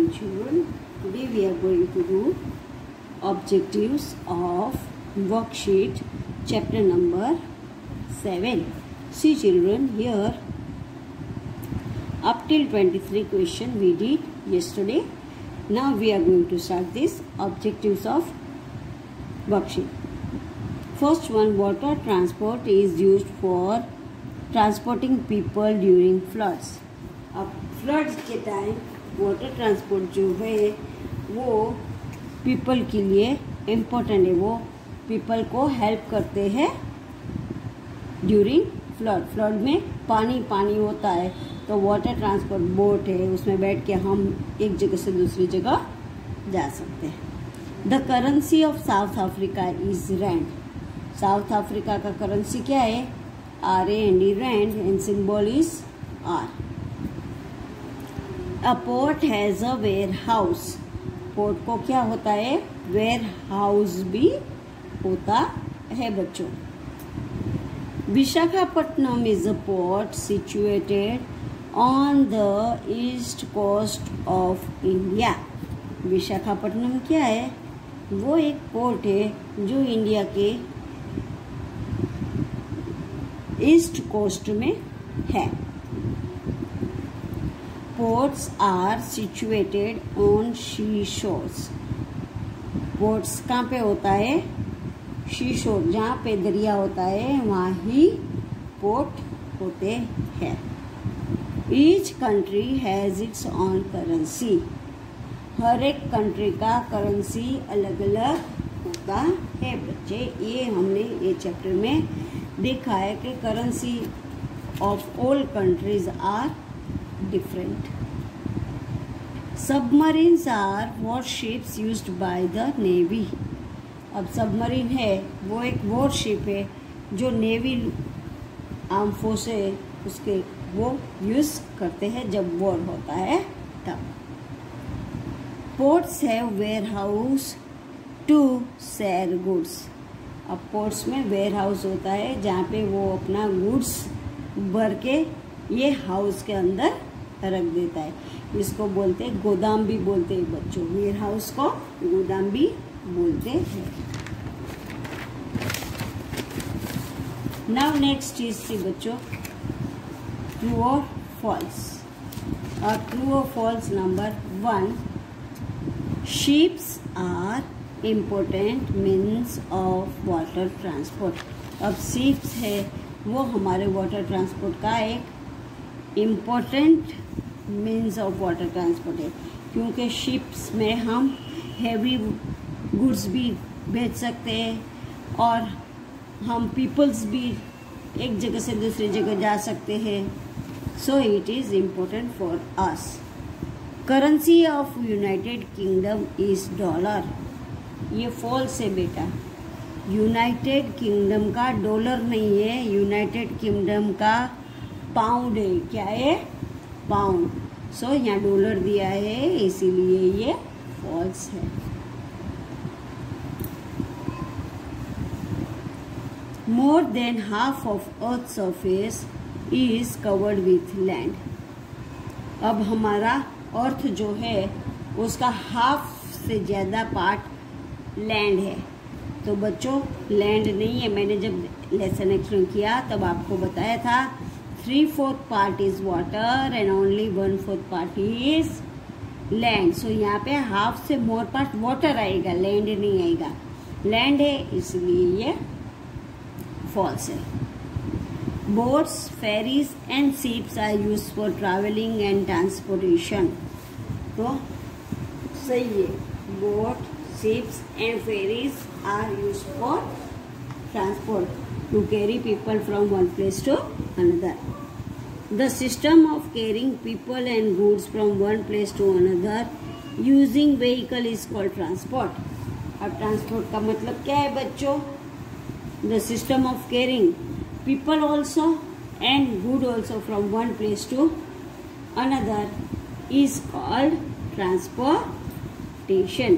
morning, children. Today we are going to do objectives of worksheet chapter number 7. See children, here up till 23 question we did yesterday. Now we are going to start this objectives of worksheet. First one, water transport is used for transporting people during floods. अब floods के time water transport जो है वो people के लिए important है, वो people को हेल्प करते हैं ड्यूरिंग फ्लड। फ्लड में पानी पानी होता है तो वाटर ट्रांसपोर्ट बोट है, उसमें बैठ के हम एक जगह से दूसरी जगह जा सकते हैं। The currency of South Africa is rand. South Africa का करेंसी क्या है? RAND, rand, and symbol is R। A port has a warehouse. Port को क्या होता है? वेयर हाउस भी होता है बच्चों। Visakhapatnam is a port situated on the east coast of India. Visakhapatnam क्या है? वो एक पोर्ट है जो इंडिया के ईस्ट कोस्ट में है। Ports are situated on seashores. Ports कहाँ पे होता है? शीशोर, जहाँ पे दरिया होता है वहाँ ही पोर्ट होते हैं। Each country has its own currency. हर एक कंट्री का करेंसी अलग अलग होता है बच्चे। ये हमने ये चैप्टर में देखा है कि currency of all countries are different. Submarines are warships used by the Navy. अब सबमरीन है वो एक वॉरशिप है जो नेवी आर्म फोर्स है उसके वो यूज करते हैं जब वॉर होता है तब। Ports have warehouse to share goods. अब पोर्ट्स में वेयर हाउस होता है जहाँ पे वो अपना गुड्स भर के ये हाउस के अंदर रख देता है। इसको बोलते हैं गोदाम भी बोलते हैं बच्चों। वेयर हाउस को गोदाम भी बोलते हैं। नाउ नेक्स्ट चीज थी बच्चों ट्रू और फॉल्स। और ट्रू और false number 1, ships are important means of water transport. अब शिप्स है वो हमारे वाटर ट्रांसपोर्ट का एक important means of water transport है, क्योंकि शिप्स में हम हैवी गुड्स भी भेज सकते हैं और हम पीपल्स भी एक जगह से दूसरी जगह जा सकते हैं। So it is important for us. Currency of united kingdom is dollar. ये फॉल्स है बेटा। यूनाइटेड किंगडम का डॉलर नहीं है, यूनाइटेड किंगडम का पाउंड है। क्या है? पाउंड। सो यहाँ डॉलर दिया है इसीलिए ये फॉल्स है। मोर than half of earth surface is covered with land. अब हमारा अर्थ जो है उसका हाफ से ज़्यादा पार्ट लैंड है। तो बच्चों लैंड नहीं है, मैंने जब लेसन एक्सप्लेन किया तब आपको बताया था 3/4 part is water and only 1/4 part is land. So यहाँ पे हाफ से मोर पार्ट वाटर आएगा, लैंड नहीं आएगा। लैंड है इसलिए ये फॉल्स है। Boats, ferries and ships are use for travelling and transportation. तो सही है, boat, ships and ferries are use for transport to carry people from one place to another. The system of carrying people and goods from one place to another using vehicle is called transport. अब transport का मतलब क्या है बच्चों? The system of carrying people also and good also from one place to another is called transportation.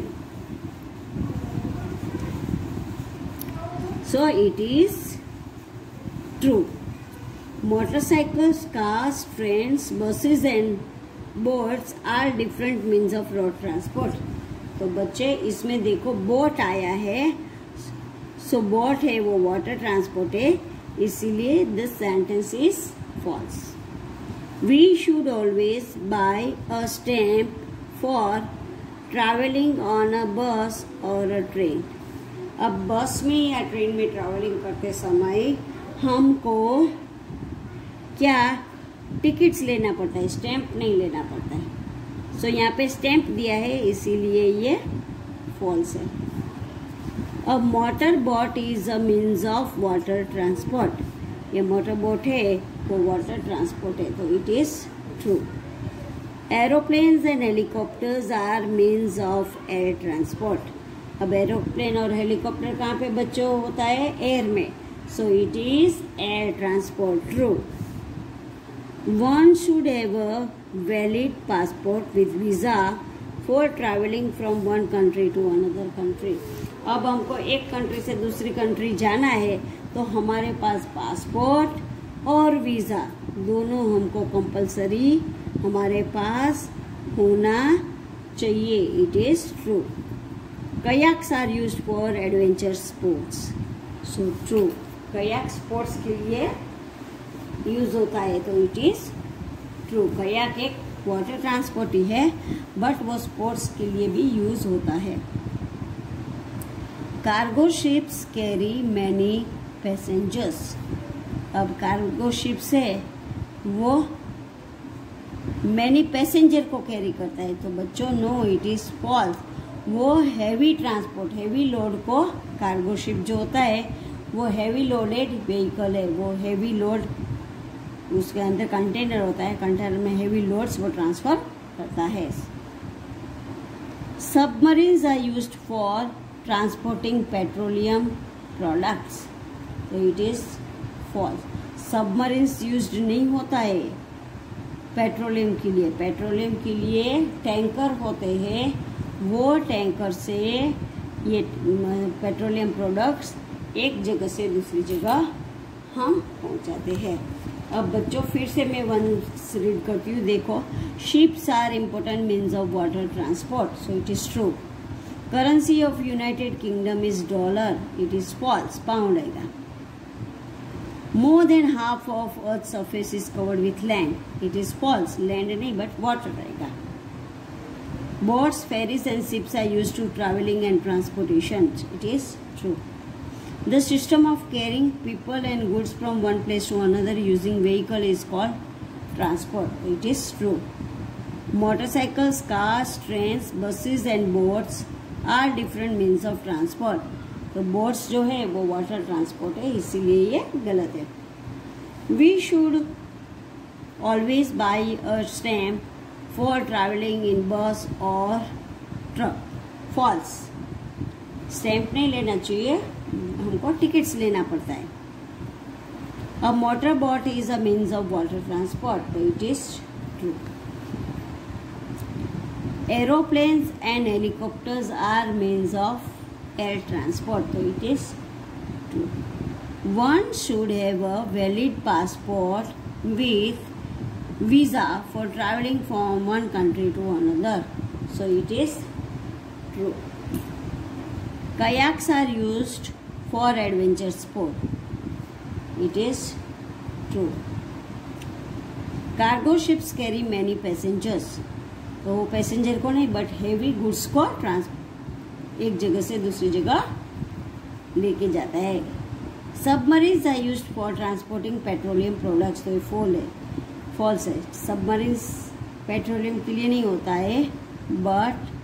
So it is true. Motorcycles, cars, trains, buses and boats are different means of road transport. तो बच्चे इसमें देखो boat आया है, सो boat है वो water transport है, इसीलिए this sentence is false. We should always buy a stamp for traveling on a bus or a train. अब बस में या ट्रेन में ट्रैवलिंग करते समय हमको क्या टिकट्स लेना पड़ता है, स्टैम्प नहीं लेना पड़ता है. सो यहाँ पे स्टैम्प दिया है इसीलिए ये फॉल्स है. अब motor boat is a means of water transport. ये मोटर बोट है वो वाटर ट्रांसपोर्ट है, तो it is true. Aeroplanes and helicopters are means of air transport. अब एरोप्लेन और हेलीकॉप्टर कहाँ पे बच्चों होता है, एयर में, so it is air transport. True. One should have a valid passport with visa for traveling from one country to another country. अब हमको एक कंट्री से दूसरी कंट्री जाना है तो हमारे पास पासपोर्ट और वीज़ा दोनों हमको कंपलसरी हमारे पास होना चाहिए. It is true. Kayaks are used for adventure sports. So true. Kayak sports के लिए यूज होता है, तो इट इज ट्रू. कयाक एक वाटर ट्रांसपोर्ट ही है, बट वो स्पोर्ट्स के लिए भी यूज होता है. Cargo ships carry many passengers. अब कार्गो शिप्स है वो मैनी पैसेंजर को कैरी करता है, तो बच्चों नो, इट इज फॉल्स. वो हैवी ट्रांसपोर्ट, हैवी लोड को, कार्गो शिप जो होता है वो हैवी लोडेड व्हीकल है. वो हैवी लोड, उसके अंदर कंटेनर होता है, कंटेनर में हैवी लोड्स वो ट्रांसफर करता है. Submarines are used for transporting petroleum products, तो it is false. Submarines used नहीं होता है पेट्रोलियम के लिए. पेट्रोलियम के लिए टैंकर होते हैं, वो टैंकर से ये पेट्रोलियम प्रोडक्ट्स एक जगह से दूसरी जगह हम पहुंचाते हैं. अब बच्चों फिर से मैं वन रीड करती हूँ. देखो, ships are important means of water transport, so it is true. Currency of united kingdom is dollar, it is false. Pound आएगा. More than half of earth surface is covered with land, it is false. Land नहीं but water आएगा. Boats, ferries and ships are used to travelling and transportation, it is true. The system of carrying people and goods from one place to another using vehicle is called transport. It is true. Motorcycles, cars, trains, buses and boats are different means of transport. तो boats जो है वो water transport है, इसीलिए ये गलत है. We should always buy a stamp for traveling in bus or truck. False. Stamp नहीं लेना चाहिए, हमको टिकट्स लेना पड़ता है. A motor boat is a means of water transport, तो it is true. Aeroplanes and helicopters are means of air transport, तो it is true. One should have a valid passport with visa for travelling from one country to another, so it is true. Kayaks are used for adventure sport. It is true. Cargo ships carry many passengers. तो वो passenger को नहीं but heavy goods को एक जगह से दूसरी जगह लेके जाता है. Submarines are used for transporting petroleum products, तो ये फॉल्स है. सबमरीन्स पेट्रोलियम के लिए नहीं होता है, बट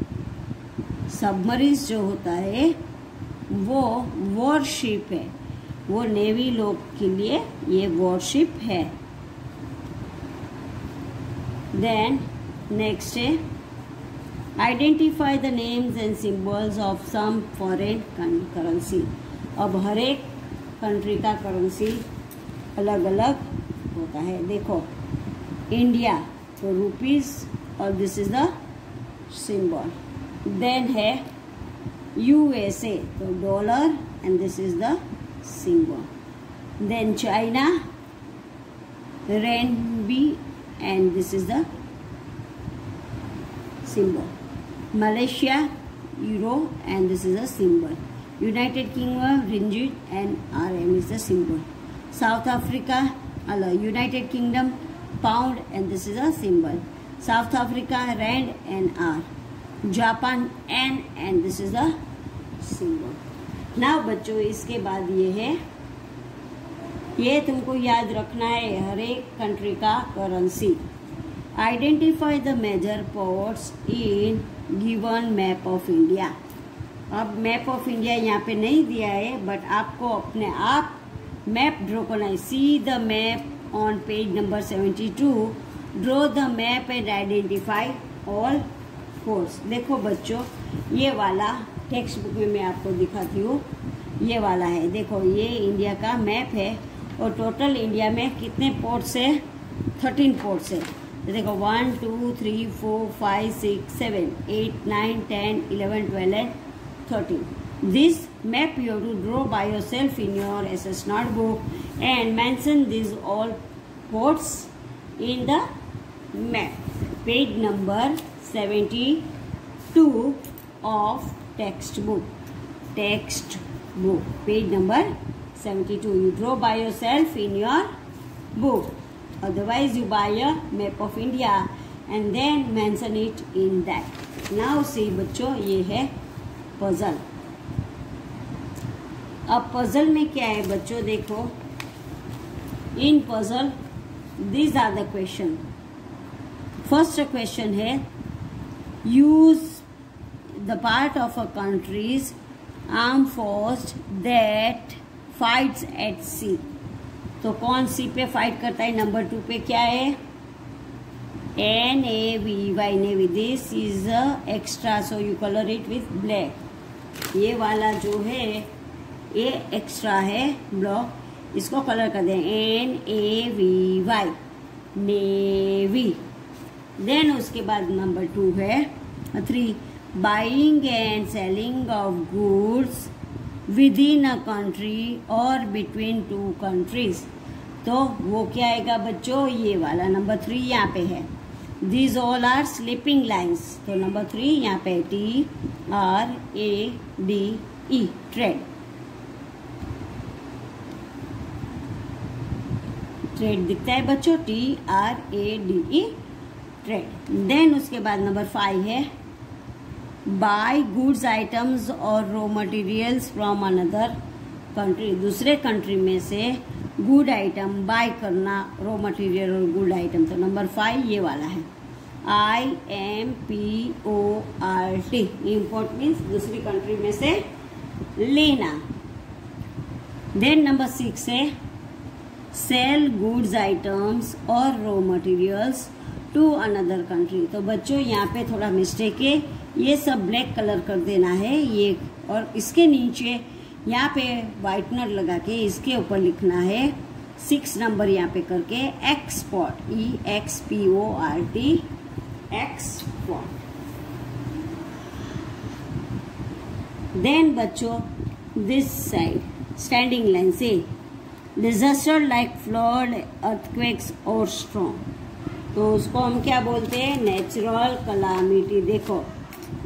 सबमरीन्स जो होता है वो वॉरशिप है, वो नेवी लोग के लिए ये वॉरशिप है. देन नेक्स्ट है identify the names and symbols of some foreign currency. अब हर एक कंट्री का करेंसी अलग अलग होता है. देखो, इंडिया तो रुपीज और this is the symbol. Then है यूएसए तो dollar and this is the symbol. Then China renminbi and this is the symbol. Malaysia, euro, and this is a symbol. United Kingdom, ringgit, and RM is the symbol. South Africa, United Kingdom, pound, and this is a symbol. South Africa, rand and R. Japan, N, and this is the symbol. Now बच्चों, इसके बाद ये है, ये तुमको याद रखना है हर एक कंट्री का currency. Identify the major ports in given map of India. अब मैप ऑफ इंडिया यहाँ पे नहीं दिया है, बट आपको अपने आप मैप ड्रॉ करना है. See the map on page number 72. Draw the map and identify all ports. देखो बच्चों, ये वाला टेक्स्ट बुक में मैं आपको दिखाती हूँ. ये वाला है, देखो ये इंडिया का मैप है और टोटल इंडिया में कितने पोर्ट्स है? 13 पोर्ट्स है. देखो 1 2 3 4 5 6 7 8 9 10 11 12 and 13. This map you have to draw by yourself in your SS notebook and mention these all ports in the map. Page number 72 of textbook. Page number 72. You draw by yourself in your book. Otherwise, you buy a map of India and then mention it in that. Now see बच्चों, ये है puzzle. अब puzzle में क्या है बच्चों? देखो, इन puzzle these are the question. First question है, use the part of a country's armed force that fights at sea. तो कौन सी पे फाइट करता है? नंबर 2 पे क्या है? NAVY, navy. This is extra, so you colour it with black. ये वाला जो है ये एक्स्ट्रा है ब्लॉक, इसको कलर कर दें NAVY, नेवी. देन उसके बाद नंबर 2 है 3, buying and selling of goods with in a country और बिटवीन 2 कंट्रीज. तो वो क्या आएगा बच्चों? ये वाला नंबर 3 यहाँ पे है. These all are sleeping lines. तो नंबर 3 यहाँ पे TRADE, ट्रेड. ट्रेड दिखता है बच्चों, TRADE, ट्रेड. देन उसके बाद नंबर 5 है बाय गुड्स आइटम्स और raw materials from another country. दूसरे कंट्री में से गुड आइटम बाय करना, रॉ मटेरियल और गुड आइटम. तो नंबर 5 ये वाला है IMPORT. इम्पोर्ट मीन्स दूसरी कंट्री में से लेना. देन नंबर 6 है सेल गुड्स आइटम्स और raw materials to another country. तो बच्चों यहाँ पे थोड़ा मिस्टेक है, ये सब ब्लैक कलर कर देना है ये, और इसके नीचे यहाँ पे वाइटनर लगा के इसके ऊपर लिखना है 6 नंबर यहाँ पे करके एक्सपोर्ट, EXPORT, एक्सपोर्ट. देन बच्चों दिस साइड स्टैंडिंग लाइन से डिजास्टर लाइक फ्लड, अर्थक्वेक्स और स्ट्रॉम. तो उसको हम क्या बोलते हैं? Natural calamity. देखो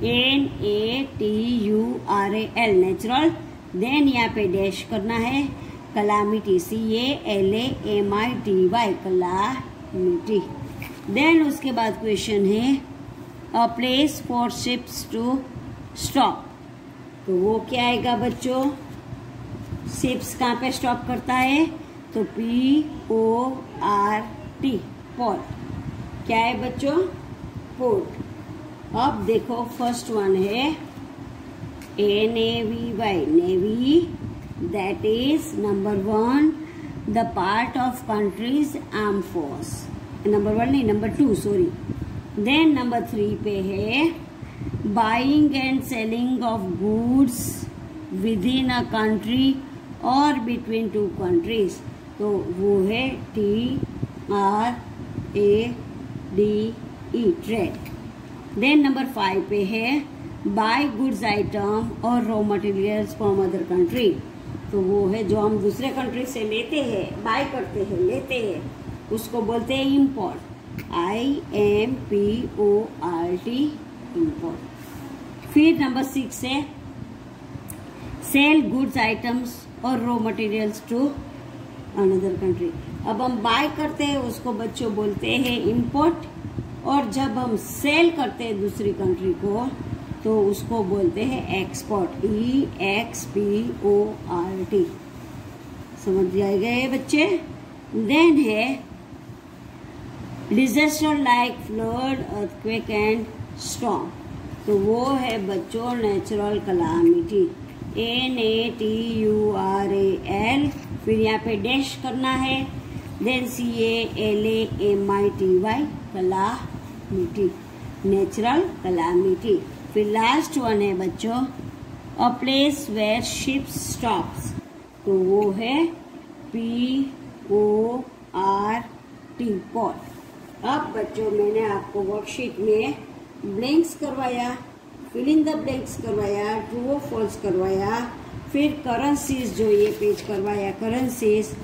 NATURAL, नेचुरल. देन यहाँ पे डैश करना है कलामिटी, CALAMITY, कलामिटी. देन उसके बाद क्वेश्चन है a place for ships to stop. तो वो क्या आएगा बच्चों? शिप्स कहाँ पे स्टॉप करता है? तो PORT, पोर्ट. क्या है बच्चों? पोर्ट. अब देखो फर्स्ट वन है NAVY, navy. That is number 1 the part of countries arm force. Number 1 नहीं, नंबर 2 सॉरी. देन नंबर 3 पे है buying and selling of goods with in a country और बिटवीन 2 कंट्रीज. तो वो है TRADE, ट्रेड. देन नंबर 5 पे है buy goods item और raw materials from other country. तो वो है जो हम दूसरे कंट्री से लेते हैं, बाय करते हैं, लेते हैं, उसको बोलते हैं इम्पोर्ट, IMPORT, इम्पोर्ट। फिर नंबर 6 है सेल गुड्स आइटम्स और raw materials to another country. अब हम बाय करते हैं उसको बच्चों बोलते हैं इम्पोर्ट, और जब हम सेल करते हैं दूसरी कंट्री को तो उसको बोलते हैं एक्सपोर्ट, EXPORT। समझ जाएगा ये बच्चे। देन है disaster like flood, earthquake and storm. तो वो है बच्चों नेचुरल कलामिटी, NATURAL, फिर यहाँ पे डैश करना है, then CALAMITY, calamity, natural calamity. फिर लास्ट वन है बच्चों a place where ships stops, तो वो है PORT, पोर्ट। अब बच्चों मैंने आपको वर्कशीट में ब्लैंक्स करवाया, फिल इन द ब्लैंक्स करवाया, ट्रू और फॉल्स करवाया, फिर करेंसीज जो ये पेज करवाया करेंसीज,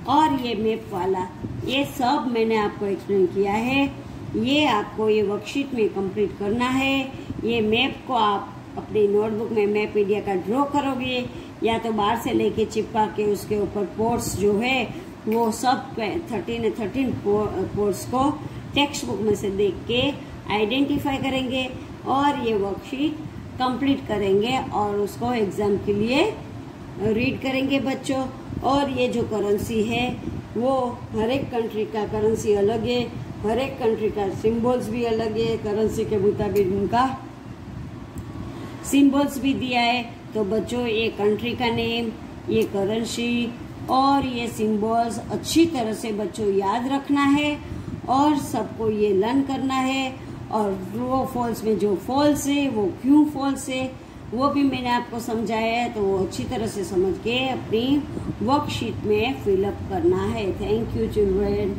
और ये मैप वाला, ये सब मैंने आपको एक्सप्लेन किया है। ये आपको ये वर्कशीट में कंप्लीट करना है। ये मैप को आप अपनी नोटबुक में मैप इंडिया का ड्रॉ करोगे, या तो बाहर से लेके चिपका के उसके ऊपर पोर्ट्स जो है वो सब 13 पोर्ट्स को टेक्स्ट बुक में से देख के आइडेंटिफाई करेंगे और ये वर्कशीट कंप्लीट करेंगे और उसको एग्जाम के लिए रीड करेंगे बच्चों। और ये जो करेंसी है वो हर एक कंट्री का करेंसी अलग है, हर एक कंट्री का सिंबल्स भी अलग है, करेंसी के मुताबिक उनका सिंबल्स भी दिया है। तो बच्चों ये कंट्री का नेम, ये करेंसी और ये सिंबल्स अच्छी तरह से बच्चों याद रखना है और सबको ये लर्न करना है। और ट्रू फॉल्स में जो फॉल्स है वो क्यों फॉल्स है वो भी मैंने आपको समझाया है, तो वो अच्छी तरह से समझ के अपनी वर्कशीट में फिलअप करना है। Thank you children.